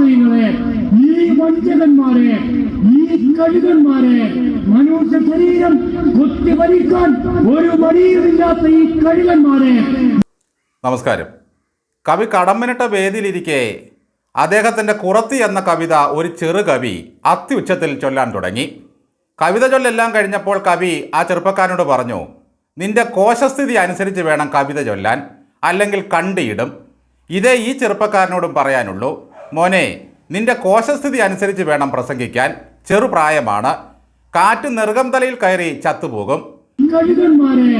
സഹോദരികളെ, ഈ വഞ്ചകന്മാരെ, ഈ കഴുകന്മാരെ, മനുഷ്യ ശരീരം കൊത്തിവലിക്കാൻ ഒരു മടിയുമില്ലാത്ത ഈ കഴുകന്മാരെ. നമസ്കാരം. കവി കടമ്മനിട്ട വേദിയിലിരിക്കെ അദ്ദേഹത്തിൻ്റെ കുറത്തി എന്ന കവിത ഒരു ചെറുകവി അത്യുച്ചത്തിൽ ചൊല്ലാൻ തുടങ്ങി. കവിത ചൊല്ലെല്ലാം കഴിഞ്ഞപ്പോൾ കവി ആ ചെറുപ്പക്കാരനോട് പറഞ്ഞു, നിന്റെ കോശസ്ഥിതി അനുസരിച്ച് വേണം കവിത ചൊല്ലാൻ, അല്ലെങ്കിൽ കണ്ടിയിടും. ഇതേ ഈ ചെറുപ്പക്കാരനോടും പറയാനുള്ളൂ. മോനെ, നിന്റെ കോശസ്ഥിതി അനുസരിച്ച് വേണം പ്രസംഗിക്കാൻ. ചെറുപ്രായമാണ്, കാറ്റ് നെറുകം തലയിൽ കയറി ചത്തുപോകും. കഴുകന്മാരെ,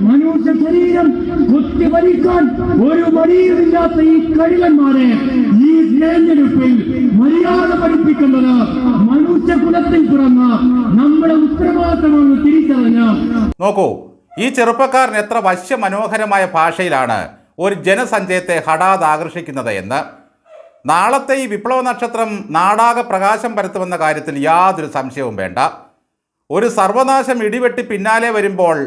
മനുഷ്യ ശരീരം കൊത്തിവലിക്കാൻ ഒരു മടിയുമില്ലാത്ത ഈ കഴുകന്മാരെ, ഈ തെരഞ്ഞെടുപ്പിൽ മര്യാദ പഠിപ്പിക്കേണ്ടത് മനുഷ്യകുലത്തിൽ പിറന്ന നമ്മുടെ ഉത്തരവാദിത്തമാണ് തിരിച്ചറിഞ്ഞ. നോക്കൂ, ഈ ചെറുപ്പക്കാരൻ എത്ര വശ്യമനോഹരമായ ഭാഷയിലാണ് ഒരു ജനസഞ്ചയത്തെ ഹഠാത് ആകർഷിക്കുന്നത് എന്ന്. നാളത്തെ ഈ വിപ്ലവ നക്ഷത്രം നാടാകെ പ്രകാശം പരത്തുമെന്ന കാര്യത്തിൽ യാതൊരു സംശയവും വേണ്ട. ഒരു സർവനാശം ഇടിവെട്ടി പിന്നാലെ വരുമ്പോൾ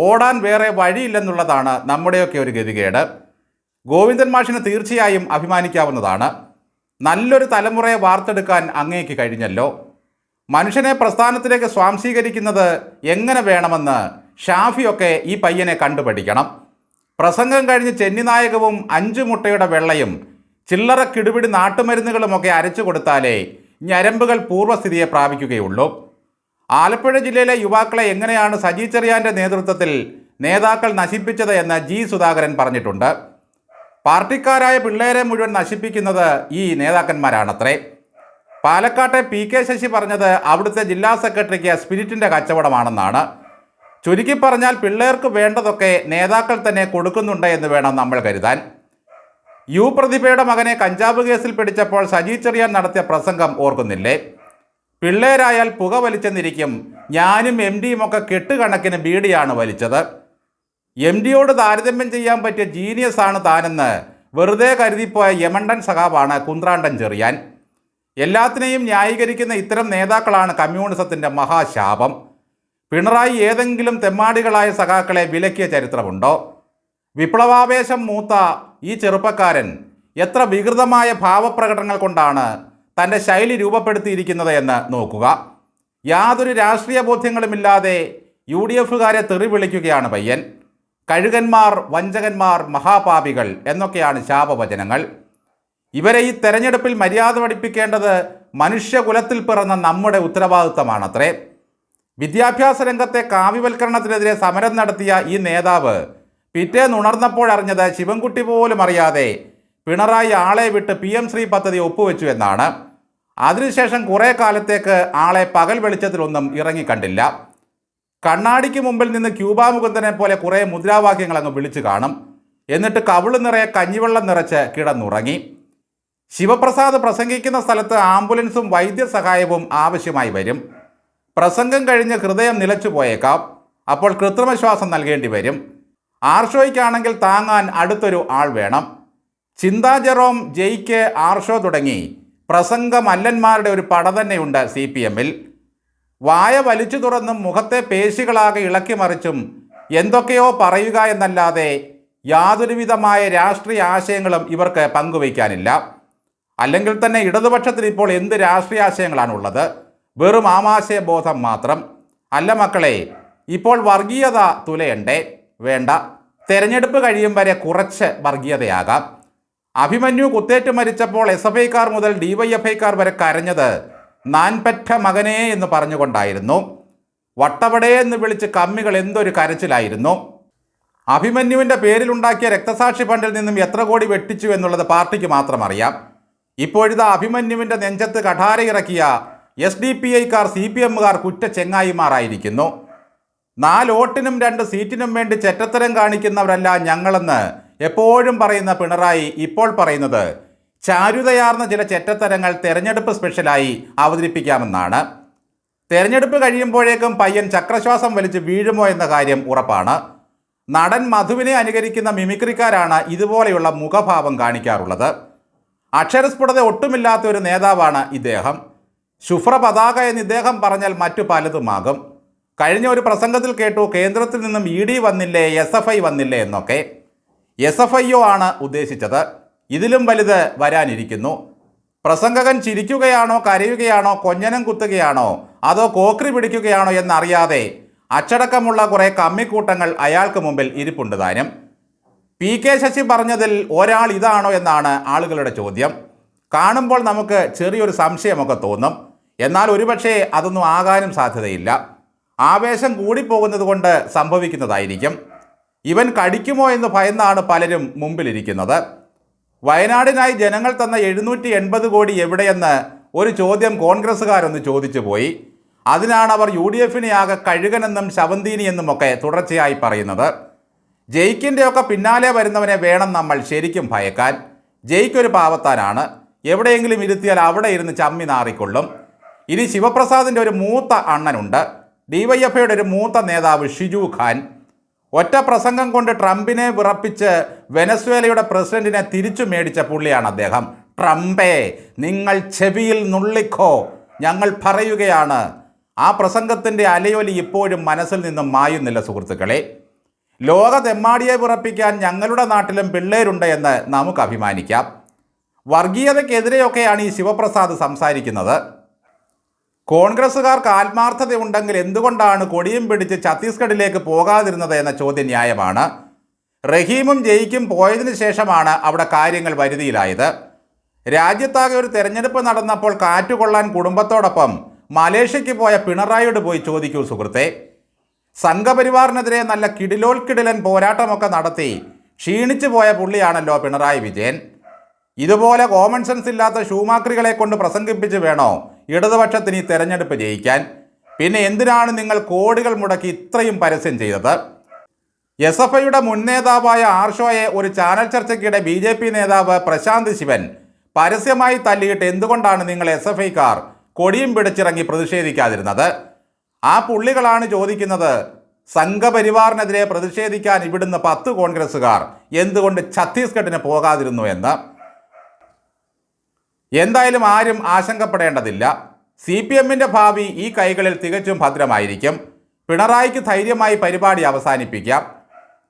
ഓടാൻ വേറെ വഴിയില്ലെന്നുള്ളതാണ് നമ്മുടെയൊക്കെ ഒരു ഗതികേട്. ഗോവിന്ദൻ മാഷിന് തീർച്ചയായും അഭിമാനിക്കാവുന്നതാണ്. നല്ലൊരു തലമുറയെ വാർത്തെടുക്കാൻ അങ്ങേക്ക് കഴിഞ്ഞല്ലോ. മനുഷ്യനെ പ്രസ്ഥാനത്തിലേക്ക് സ്വാംശീകരിക്കുന്നത് എങ്ങനെ വേണമെന്ന് ഷാഫിയൊക്കെ ഈ പയ്യനെ കണ്ടുപഠിക്കണം. പ്രസംഗം കഴിഞ്ഞ് ചെന്നിനായകവും 5 മുട്ടയുടെ വെള്ളയും ചില്ലറ കിടുപിടി നാട്ടുമരുന്നുകളുമൊക്കെ അരച്ചു കൊടുത്താലേ ഞരമ്പുകൾ പൂർവ്വസ്ഥിതിയെ പ്രാപിക്കുകയുള്ളൂ. ആലപ്പുഴ ജില്ലയിലെ യുവാക്കളെ എങ്ങനെയാണ് സജി ചെറിയാൻ്റെ നേതൃത്വത്തിൽ നേതാക്കൾ നശിപ്പിച്ചത് എന്ന് ജി സുധാകരൻ പറഞ്ഞിട്ടുണ്ട്. പാർട്ടിക്കാരായ പിള്ളേരെ മുഴുവൻ നശിപ്പിക്കുന്നത് ഈ നേതാക്കന്മാരാണത്രേ. പാലക്കാട്ടെ PK ശശി പറഞ്ഞത് അവിടുത്തെ ജില്ലാ സെക്രട്ടറിക്ക് സ്പിരിറ്റിൻ്റെ കച്ചവടമാണെന്നാണ്. ചുരുക്കി പറഞ്ഞാൽ പിള്ളേർക്ക് വേണ്ടതൊക്കെ നേതാക്കൾ തന്നെ കൊടുക്കുന്നുണ്ട് എന്ന് വേണം നമ്മൾ കരുതാൻ. യു പ്രതിഭയുടെ മകനെ കഞ്ചാവ് കേസിൽ പിടിച്ചപ്പോൾ സജി ചെറിയാൻ നടത്തിയ പ്രസംഗം ഓർക്കുന്നില്ലേ? പിള്ളേരായാൽ പുക വലിച്ചെന്നിരിക്കും, ഞാനും MDയും ഒക്കെ കെട്ടുകണക്കിന് ബീഡിയാണ് വലിച്ചത്. MDയോട് താരതമ്യം ചെയ്യാൻ പറ്റിയ ജീനിയസ് ആണ് താനെന്ന് വെറുതെ കരുതിപ്പോയ യമണ്ടൻ സഖാവാണ് കുന്ത്രാണ്ടൻ ചെറിയാൻ. എല്ലാത്തിനെയും ന്യായീകരിക്കുന്ന ഇത്തരം നേതാക്കളാണ് കമ്മ്യൂണിസത്തിൻ്റെ മഹാശാപം. പിണറായി ഏതെങ്കിലും തെമ്മാടികളായ സഖാക്കളെ വിലക്കിയ ചരിത്രമുണ്ടോ? വിപ്ലവാവേശം മൂത്ത ഈ ചെറുപ്പക്കാരൻ എത്ര വികൃതമായ ഭാവപ്രകടനങ്ങൾ കൊണ്ടാണ് തൻ്റെ ശൈലി രൂപപ്പെടുത്തിയിരിക്കുന്നത് എന്ന് നോക്കുക. യാതൊരു രാഷ്ട്രീയ ബോധ്യങ്ങളുമില്ലാതെ UDFകാരെ തെറി വിളിക്കുകയാണ് പയ്യൻ. കഴുകന്മാർ, വഞ്ചകന്മാർ, മഹാപാപികൾ എന്നൊക്കെയാണ് ശാപവചനങ്ങൾ. ഇവരെ ഈ തെരഞ്ഞെടുപ്പിൽ മര്യാദ പഠിപ്പിക്കേണ്ടത് മനുഷ്യകുലത്തിൽ പിറന്ന നമ്മുടെ ഉത്തരവാദിത്തമാണത്രേ. വിദ്യാഭ്യാസ രംഗത്തെ കാവ്യവൽക്കരണത്തിനെതിരെ സമരം നടത്തിയ ഈ നേതാവ് പിറ്റേന്നുണർന്നപ്പോഴറിഞ്ഞത് ശിവൻകുട്ടി പോലും അറിയാതെ പിണറായി ആളെ വിട്ട് PM ശ്രീ പദ്ധതി ഒപ്പുവെച്ചു എന്നാണ്. അതിനുശേഷം കുറേ കാലത്തേക്ക് ആളെ പകൽ വെളിച്ചത്തിലൊന്നും ഇറങ്ങിക്കണ്ടില്ല. കണ്ണാടിക്ക് മുമ്പിൽ നിന്ന് ക്യൂബ മുകുന്ദനെ പോലെ കുറേ മുദ്രാവാക്യങ്ങൾ അങ്ങ് വിളിച്ചു കാണും. എന്നിട്ട് കവിള് നിറയെ കഞ്ഞിവെള്ളം നിറച്ച് കിടന്നുറങ്ങി. ശിവപ്രസാദ് പ്രസംഗിക്കുന്ന സ്ഥലത്ത് ആംബുലൻസും വൈദ്യസഹായവും ആവശ്യമായി വരും. പ്രസംഗം കഴിഞ്ഞ് ഹൃദയം നിലച്ചു പോയേക്കാം. അപ്പോൾ കൃത്രിമശ്വാസം നൽകേണ്ടി വരും. ആർഷോയ്ക്കാണെങ്കിൽ താങ്ങാൻ അടുത്തൊരു ആൾ വേണം. ചിന്താ ജെറോം, JK, ആർഷോ തുടങ്ങി പ്രസംഗമല്ലന്മാരുടെ ഒരു പട തന്നെയുണ്ട് CPMൽ. വായ വലിച്ചു തുറന്നും മുഖത്തെ പേശികളാകെ ഇളക്കി മറിച്ചും എന്തൊക്കെയോ പറയുക എന്നല്ലാതെ യാതൊരുവിധമായ രാഷ്ട്രീയ ആശയങ്ങളും ഇവർക്ക് പങ്കുവയ്ക്കാനില്ല. അല്ലെങ്കിൽ തന്നെ ഇടതുപക്ഷത്തിൽ ഇപ്പോൾ എന്ത് രാഷ്ട്രീയ ആശയങ്ങളാണുള്ളത്? വെറും ആമാശയ ബോധം മാത്രം. അല്ല മക്കളെ, ഇപ്പോൾ വർഗീയത തുലയണ്ടേ? വേണ്ട. തെരഞ്ഞെടുപ്പ് കഴിയും വരെ കുറച്ച് വർഗീയതയാകാം. അഭിമന്യു കുത്തേറ്റ് മരിച്ചപ്പോൾ SFIക്കാർ മുതൽ DYFIക്കാർ വരെ കരഞ്ഞത് നാൻപെറ്റ മകനേ എന്ന് പറഞ്ഞുകൊണ്ടായിരുന്നു. വട്ടവടേ എന്ന് വിളിച്ച് കമ്മികൾ എന്തൊരു കരച്ചിലായിരുന്നു. അഭിമന്യുവിൻ്റെ പേരിലുണ്ടാക്കിയ രക്തസാക്ഷി ഫണ്ടിൽ നിന്നും എത്ര കോടി വെട്ടിച്ചു എന്നുള്ളത് പാർട്ടിക്ക് മാത്രം അറിയാം. ഇപ്പോഴിതാ അഭിമന്യുവിൻ്റെ നെഞ്ചത്ത് കഠാരയിറക്കിയ SDPIക്കാർ CPMകാർ കുറ്റ ചെങ്ങായിമാരായിരിക്കുന്നു. 4 വോട്ടിനും 2 സീറ്റിനും വേണ്ടി ചെറ്റത്തരം കാണിക്കുന്നവരല്ല ഞങ്ങളെന്ന് എപ്പോഴും പറയുന്ന പിണറായി ഇപ്പോൾ പറയുന്നത് ചാരുതയാർന്ന ചില ചെറ്റത്തരങ്ങൾ തെരഞ്ഞെടുപ്പ് സ്പെഷ്യലായി അവതരിപ്പിക്കാമെന്നാണ്. തെരഞ്ഞെടുപ്പ് കഴിയുമ്പോഴേക്കും പയ്യൻ ചക്രശ്വാസം വലിച്ച് വീഴുമോ എന്ന കാര്യം ഉറപ്പാണ്. നടൻ മധുവിനെ അനുകരിക്കുന്ന മിമിക്രിക്കാരാണ് ഇതുപോലെയുള്ള മുഖഭാവം കാണിക്കാറുള്ളത്. അക്ഷരസ്ഫുടത ഒട്ടുമില്ലാത്ത ഒരു നേതാവാണ് ഇദ്ദേഹം. ശുഭ്ര പതാക എന്ന് ഇദ്ദേഹം പറഞ്ഞാൽ മറ്റു പലതുമാകും. കഴിഞ്ഞ ഒരു പ്രസംഗത്തിൽ കേട്ടു, കേന്ദ്രത്തിൽ നിന്നും ED വന്നില്ലേ, SFI വന്നില്ലേ എന്നൊക്കെ. SFIO ആണ് ഉദ്ദേശിച്ചത്. ഇതിലും വലുത് വരാനിരിക്കുന്നു. പ്രസംഗകൻ ചിരിക്കുകയാണോ കരയുകയാണോ കൊഞ്ഞനം കുത്തുകയാണോ അതോ കോക്രി പിടിക്കുകയാണോ എന്നറിയാതെ അച്ചടക്കമുള്ള കുറേ കമ്മിക്കൂട്ടങ്ങൾ അയാൾക്ക് മുമ്പിൽ ഇരിപ്പുണ്ട് താനും. പി കെ ശശി പറഞ്ഞതിൽ ഒരാൾ ഇതാണോ എന്നാണ് ആളുകളുടെ ചോദ്യം. കാണുമ്പോൾ നമുക്ക് ചെറിയൊരു സംശയമൊക്കെ തോന്നും. എന്നാൽ ഒരുപക്ഷെ അതൊന്നും ആകാനും സാധ്യതയില്ല. ആവേശം കൂടിപ്പോകുന്നത് കൊണ്ട് സംഭവിക്കുന്നതായിരിക്കും. ഇവൻ കടിക്കുമോ എന്ന് ഭയന്നാണ് പലരും മുമ്പിലിരിക്കുന്നത്. വയനാടിനായി ജനങ്ങൾ തന്ന 780 കോടി എവിടെയെന്ന് ഒരു ചോദ്യം കോൺഗ്രസ്സുകാരൊന്ന് ചോദിച്ചു പോയി. അതിനാണ് അവർ UDF ആകെ കഴുകനെന്നും ശവന്തീനിയെന്നുമൊക്കെ തുടർച്ചയായി പറയുന്നത്. ജയിക്കിൻ്റെയൊക്കെ പിന്നാലെ വരുന്നവനെ വേണം നമ്മൾ ശരിക്കും ഭയക്കാൻ. ജയിക്കൊരു പാവത്താനാണ്. എവിടെയെങ്കിലും ഇരുത്തിയാൽ അവിടെ ഇരുന്ന് ചമ്മി നാറിക്കൊള്ളും. ഇനി ശിവപ്രസാദിൻ്റെ ഒരു മൂത്ത അണ്ണനുണ്ട്, DYFയുടെ ഒരു മൂത്ത നേതാവ് ഷിജു ഖാൻ. ഒറ്റ പ്രസംഗം കൊണ്ട് ട്രംപിനെ വിറപ്പിച്ച് വെനസ്വേലയുടെ പ്രസിഡന്റിനെ തിരിച്ചു മേടിച്ച പുള്ളിയാണ് അദ്ദേഹം. ട്രംപേ, നിങ്ങൾ ചെവിയിൽ നുള്ളിക്കോ, ഞങ്ങൾ പറയുകയാണ്. ആ പ്രസംഗത്തിൻ്റെ അലയൊലി ഇപ്പോഴും മനസ്സിൽ നിന്നും മായുന്നില്ല സുഹൃത്തുക്കളെ. ലോകത്തെമ്മാടിയെ വിറപ്പിക്കാൻ ഞങ്ങളുടെ നാട്ടിലും പിള്ളേരുണ്ട് എന്ന് നമുക്ക് അഭിമാനിക്കാം. വർഗീയതയ്ക്കെതിരെയൊക്കെയാണ് ഈ ശിവപ്രസാദ് സംസാരിക്കുന്നത്. കോൺഗ്രസ്സുകാർക്ക് ആത്മാർത്ഥതയുണ്ടെങ്കിൽ എന്തുകൊണ്ടാണ് കൊടിയും പിടിച്ച് ഛത്തീസ്ഗഡിലേക്ക് പോകാതിരുന്നത് എന്ന ചോദ്യം ന്യായമാണ്. റഹീമും ജയിക്കും പോയതിനു ശേഷമാണ് അവിടെ കാര്യങ്ങൾ വരുതിയിലായത്. രാജ്യത്താകെ ഒരു തെരഞ്ഞെടുപ്പ് നടന്നപ്പോൾ കാറ്റുകൊള്ളാൻ കുടുംബത്തോടൊപ്പം മലേഷ്യയ്ക്ക് പോയ പിണറായിയോട് പോയി ചോദിക്കൂ സുഹൃത്തെ. സംഘപരിവാറിനെതിരെ നല്ല കിടിലോൽക്കിടിലൻ പോരാട്ടമൊക്കെ നടത്തി ക്ഷീണിച്ചു പോയ പുള്ളിയാണല്ലോ പിണറായി വിജയൻ. ഇതുപോലെ കോമൺ സെൻസ് ഇല്ലാത്ത ഷൂമാക്രികളെ കൊണ്ട് പ്രസംഗിപ്പിച്ച് വേണോ ഇടതുപക്ഷത്തിന് ഈ തെരഞ്ഞെടുപ്പ് ജയിക്കാൻ? പിന്നെ എന്തിനാണ് നിങ്ങൾ കോടികൾ മുടക്കി ഇത്രയും പരസ്യം ചെയ്തത്? SFIയുടെ മുൻ നേതാവായ ആർഷോയെ ഒരു ചാനൽ ചർച്ചയ്ക്കിടെ BJP നേതാവ് പ്രശാന്ത് ശിവൻ പരസ്യമായി തല്ലിയിട്ട് എന്തുകൊണ്ടാണ് നിങ്ങൾ SFIക്കാർ കൊടിയും പിടിച്ചിറങ്ങി പ്രതിഷേധിക്കാതിരുന്നത്? ആ പുള്ളികളാണ് ചോദിക്കുന്നത്, സംഘപരിവാറിനെതിരെ പ്രതിഷേധിക്കാൻ ഇവിടുന്ന് 10 കോൺഗ്രസ്സുകാർ എന്തുകൊണ്ട് ഛത്തീസ്ഗഡിന് പോകാതിരുന്നു എന്ന്. എന്തായാലും ആരും ആശങ്കപ്പെടേണ്ടതില്ല. CPMൻ്റെ ഭാവി ഈ കൈകളിൽ തികച്ചും ഭദ്രമായിരിക്കും. പിണറായിക്ക് ധൈര്യമായി പരിപാടി അവസാനിപ്പിക്കാം.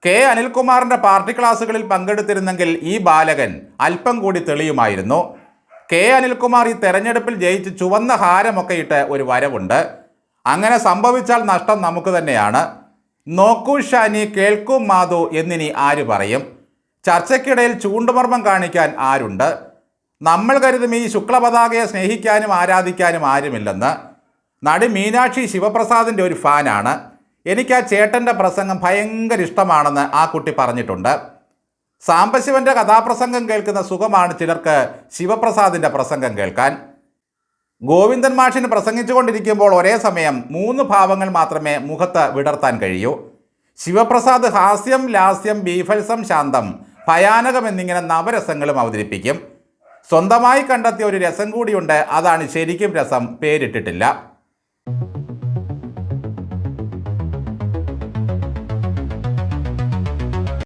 K. അനിൽകുമാറിൻ്റെ പാർട്ടി ക്ലാസുകളിൽ പങ്കെടുത്തിരുന്നെങ്കിൽ ഈ ബാലകൻ അല്പം കൂടി തെളിയുമായിരുന്നു. K. അനിൽകുമാർ ഈ തെരഞ്ഞെടുപ്പിൽ ജയിച്ച് ചുവന്ന ഹാരമൊക്കെ ഇട്ട് ഒരു വരവുണ്ട്. അങ്ങനെ സംഭവിച്ചാൽ നഷ്ടം നമുക്ക് തന്നെയാണ്. നോക്കൂ ഷാനി, കേൾക്കൂ മാധു എന്നിനി ആര് പറയും? ചർച്ചയ്ക്കിടയിൽ ചൂണ്ടുമർമ്മം കാണിക്കാൻ ആരുണ്ട്? നമ്മൾ കരുതും ഈ ശുക്ലപതാകയെ സ്നേഹിക്കാനും ആരാധിക്കാനും ആരുമില്ലെന്ന്. നടി മീനാക്ഷി ശിവപ്രസാദിൻ്റെ ഒരു ഫാനാണ്. എനിക്ക് ആ ചേട്ടൻ്റെ പ്രസംഗം ഭയങ്കര ഇഷ്ടമാണെന്ന് ആ കുട്ടി പറഞ്ഞിട്ടുണ്ട്. സാംബശിവൻ്റെ കഥാപ്രസംഗം കേൾക്കുന്ന സുഖമാണ് ചിലർക്ക് ശിവപ്രസാദിൻ്റെ പ്രസംഗം കേൾക്കാൻ. ഗോവിന്ദൻ മാഷിന് പ്രസംഗിച്ചുകൊണ്ടിരിക്കുമ്പോൾ ഒരേ സമയം 3 ഭാവങ്ങൾ മാത്രമേ മുഖത്ത് വിടർത്താൻ കഴിയൂ. ശിവപ്രസാദ് ഹാസ്യം, ലാസ്യം, ബീഫത്സം, ശാന്തം, ഭയാനകം എന്നിങ്ങനെ നവരസങ്ങളും അവതരിപ്പിക്കും. സ്വന്തമായി കണ്ടെത്തിയ ഒരു രസം കൂടിയുണ്ട്. അതാണ് ശരിക്കും രസം, പേരിട്ടിട്ടില്ല.